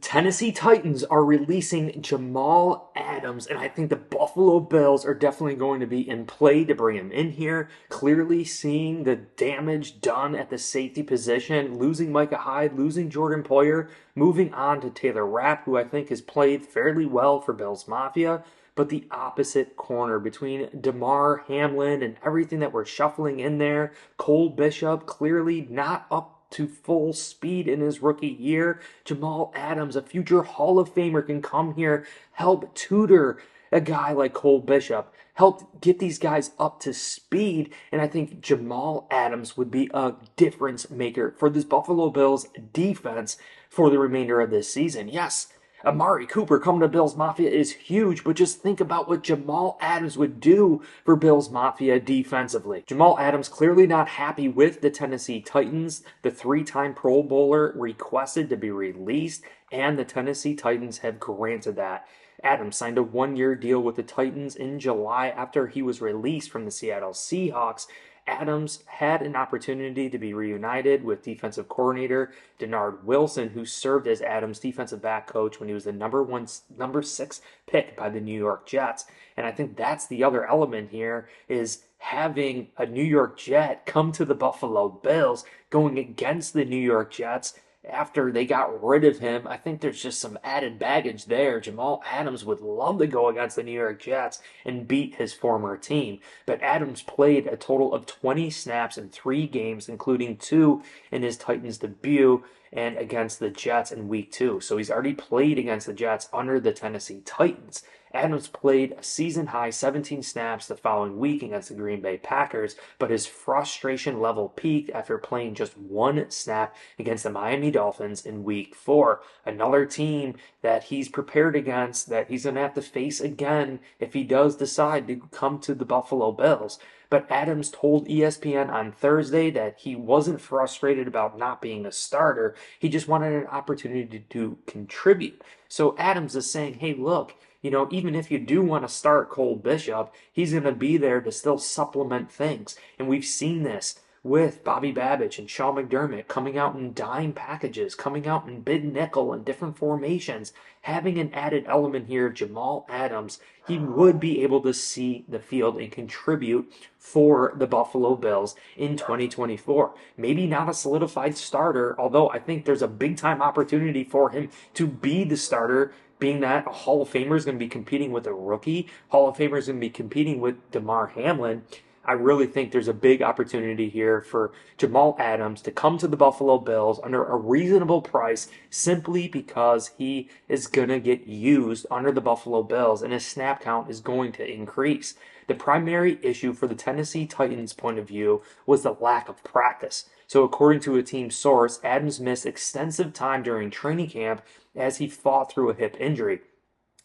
Tennessee Titans are releasing Jamal Adams, and I think the Buffalo Bills are definitely going to be in play to bring him in here. Clearly seeing the damage done at the safety position, losing Micah Hyde, losing Jordan Poyer, moving on to Taylor Rapp, who I think has played fairly well for Bills Mafia. But the opposite corner between DeMar Hamlin and everything that we're shuffling in there, Cole Bishop clearly not up to full speed in his rookie year. Jamal Adams, a future Hall of Famer, can come here, help tutor a guy like Cole Bishop, help get these guys up to speed. And I think Jamal Adams would be a difference maker for this Buffalo Bills defense for the remainder of this season. Yes, Amari Cooper coming to Bills Mafia is huge, but just think about what Jamal Adams would do for Bills Mafia defensively. Jamal Adams clearly not happy with the Tennessee Titans. The three-time Pro Bowler requested to be released, and the Tennessee Titans have granted that. Adams signed a one-year deal with the Titans in July after he was released from the Seattle Seahawks. Adams had an opportunity to be reunited with defensive coordinator Denard Wilson, who served as Adams' defensive back coach when he was the number 6 pick by the New York Jets. And I think that's the other element here is having a New York Jet come to the Buffalo Bills, going against the New York Jets after they got rid of him. I think there's just some added baggage there. Jamal Adams would love to go against the New York Jets and beat his former team. But Adams played a total of 20 snaps in 3 games, including 2 in his Titans debut and against the Jets in week 2. So he's already played against the Jets under the Tennessee Titans. Adams played a season-high 17 snaps the following week against the Green Bay Packers, but his frustration level peaked after playing just 1 snap against the Miami Dolphins in week 4. Another team that he's prepared against, that he's going to have to face again if he does decide to come to the Buffalo Bills. But Adams told ESPN on Thursday that he wasn't frustrated about not being a starter. He just wanted an opportunity to contribute. So Adams is saying, hey, look, even if you do want to start Cole Bishop, he's going to be there to still supplement things. And we've seen this with Bobby Babich and Sean McDermott coming out in dime packages, coming out in big nickel and different formations. Having an added element here, Jamal Adams, he would be able to see the field and contribute for the Buffalo Bills in 2024. Maybe not a solidified starter, although I think there's a big-time opportunity for him to be the starter, being that a Hall of Famer is going to be competing with a rookie. Hall of Famer is going to be competing with DeMar Hamlin. I really think there's a big opportunity here for Jamal Adams to come to the Buffalo Bills under a reasonable price simply because he is going to get used under the Buffalo Bills and his snap count is going to increase. The primary issue for the Tennessee Titans' point of view was the lack of practice. So according to a team source, Adams missed extensive time during training camp as he fought through a hip injury,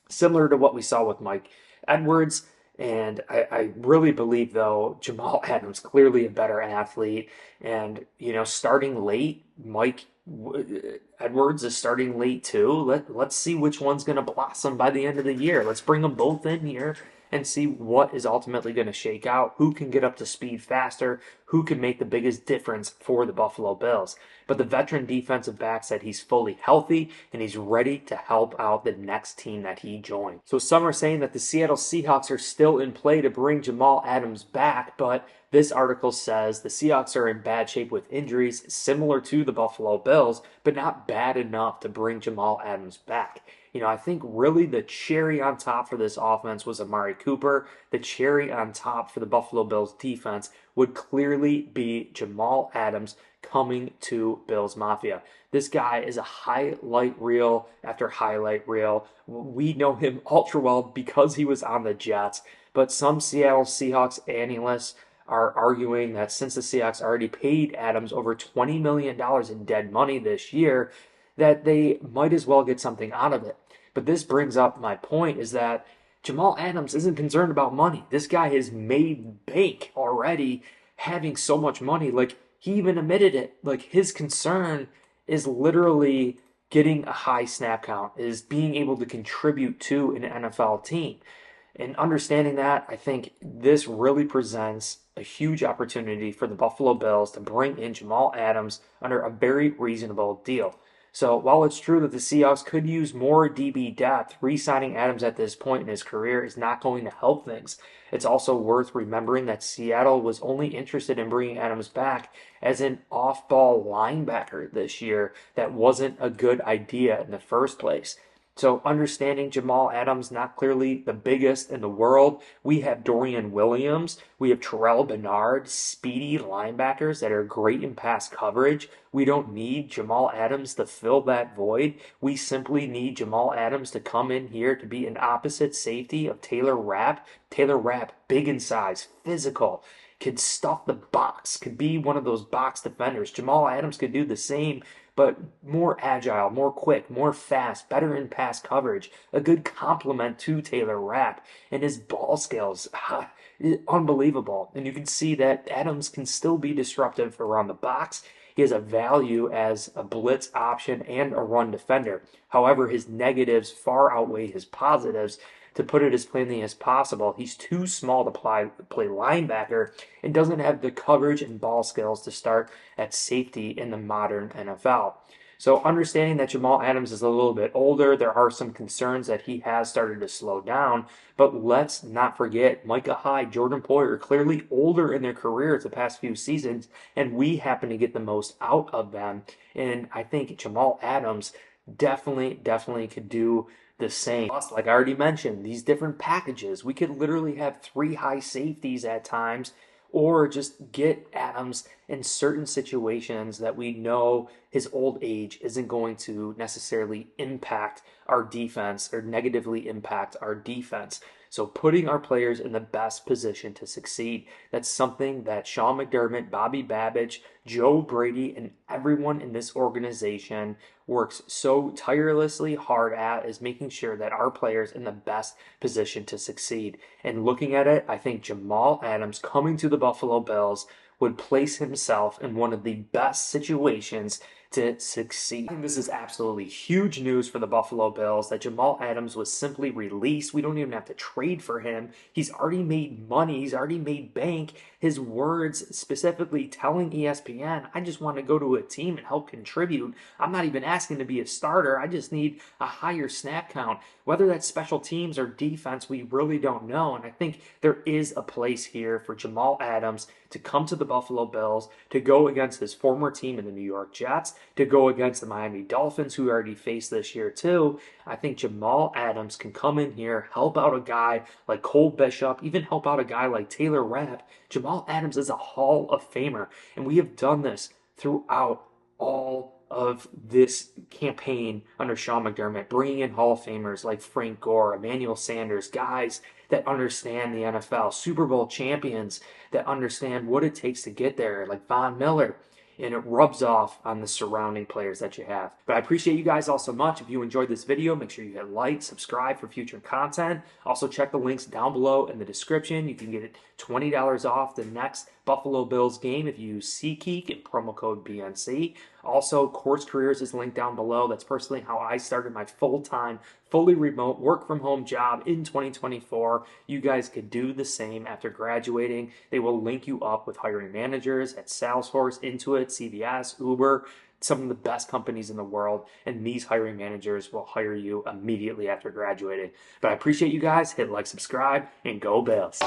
similar to what we saw with Mike Edwards. And I really believe, though, Jamal Adams clearly a better athlete. And, starting late, Mike Edwards is starting late too. Let's see which one's going to blossom by the end of the year. Let's bring them both in here and see what is ultimately going to shake out, who can get up to speed faster, who can make the biggest difference for the Buffalo Bills. But the veteran defensive back said he's fully healthy and he's ready to help out the next team that he joined. So some are saying that the Seattle Seahawks are still in play to bring Jamal Adams back, but this article says the Seahawks are in bad shape with injuries similar to the Buffalo Bills, but not bad enough to bring Jamal Adams back. I think really the cherry on top for this offense was Amari Cooper. The cherry on top for the Buffalo Bills defense would clearly be Jamal Adams coming to Bills Mafia. This guy is a highlight reel after highlight reel. We know him ultra well because he was on the Jets, but some Seattle Seahawks analysts are arguing that since the Seahawks already paid Adams over $20 million in dead money this year, that they might as well get something out of it. But this brings up my point is that Jamal Adams isn't concerned about money. This guy has made bank already, having so much money. Like, he even admitted it. Like, his concern is literally getting a high snap count, is being able to contribute to an NFL team. And understanding that, I think this really presents a huge opportunity for the Buffalo Bills to bring in Jamal Adams under a very reasonable deal. So while it's true that the Seahawks could use more DB depth, re-signing Adams at this point in his career is not going to help things. It's also worth remembering that Seattle was only interested in bringing Adams back as an off-ball linebacker this year. That wasn't a good idea in the first place. So understanding Jamal Adams, not clearly the biggest in the world, we have Dorian Williams, we have Terrell Bernard, speedy linebackers that are great in pass coverage. We don't need Jamal Adams to fill that void. We simply need Jamal Adams to come in here to be an opposite safety of Taylor Rapp. Taylor Rapp, big in size, physical, could stuff the box, could be one of those box defenders. Jamal Adams could do the same, but more agile, more quick, more fast, better in pass coverage, a good complement to Taylor Rapp, and his ball skills, unbelievable. And you can see that Adams can still be disruptive around the box. He has a value as a blitz option and a run defender. However, his negatives far outweigh his positives. To put it as plainly as possible, he's too small to play linebacker and doesn't have the coverage and ball skills to start at safety in the modern NFL. So understanding that Jamal Adams is a little bit older, there are some concerns that he has started to slow down, but let's not forget Micah Hyde, Jordan Poyer, clearly older in their careers the past few seasons, and we happen to get the most out of them. And I think Jamal Adams definitely could do the same. Plus, like I already mentioned, these different packages, we could literally have 3 high safeties at times, or just get Adams in certain situations that we know his old age isn't going to necessarily impact our defense or negatively impact our defense. So putting our players in the best position to succeed, that's something that Sean McDermott, Bobby Babich, Joe Brady, and everyone in this organization works so tirelessly hard at, is making sure that our players in the best position to succeed. And looking at it, I think Jamal Adams coming to the Buffalo Bills would place himself in one of the best situations to succeed. I think this is absolutely huge news for the Buffalo Bills that Jamal Adams was simply released. We don't even have to trade for him. He's already made money. He's already made bank. His words specifically telling ESPN, I just want to go to a team and help contribute. I'm not even asking to be a starter. I just need a higher snap count. Whether that's special teams or defense, we really don't know. And I think there is a place here for Jamal Adams to come to the Buffalo Bills, to go against his former team in the New York Jets, to go against the Miami Dolphins, who already faced this year too. I think Jamal Adams can come in here, help out a guy like Cole Bishop, even help out a guy like Taylor Rapp. Jamal Adams is a Hall of Famer, and we have done this throughout all of this campaign under Sean McDermott, bringing in Hall of Famers like Frank Gore, Emmanuel Sanders, guys that understand the NFL, Super Bowl champions that understand what it takes to get there, like Von Miller. And it rubs off on the surrounding players that you have. But I appreciate you guys all so much. If you enjoyed this video, make sure you hit like, subscribe for future content. Also, check the links down below in the description. You can get $20 off the next Buffalo Bills game if you use SeaGeek and promo code BNC. Also, Course Careers is linked down below. That's personally how I started my full-time, fully remote work-from-home job in 2024. You guys could do the same after graduating. They will link you up with hiring managers at Salesforce, Intuit, CVS, Uber, some of the best companies in the world, and these hiring managers will hire you immediately after graduating. But I appreciate you guys. Hit like, subscribe, and go Bills.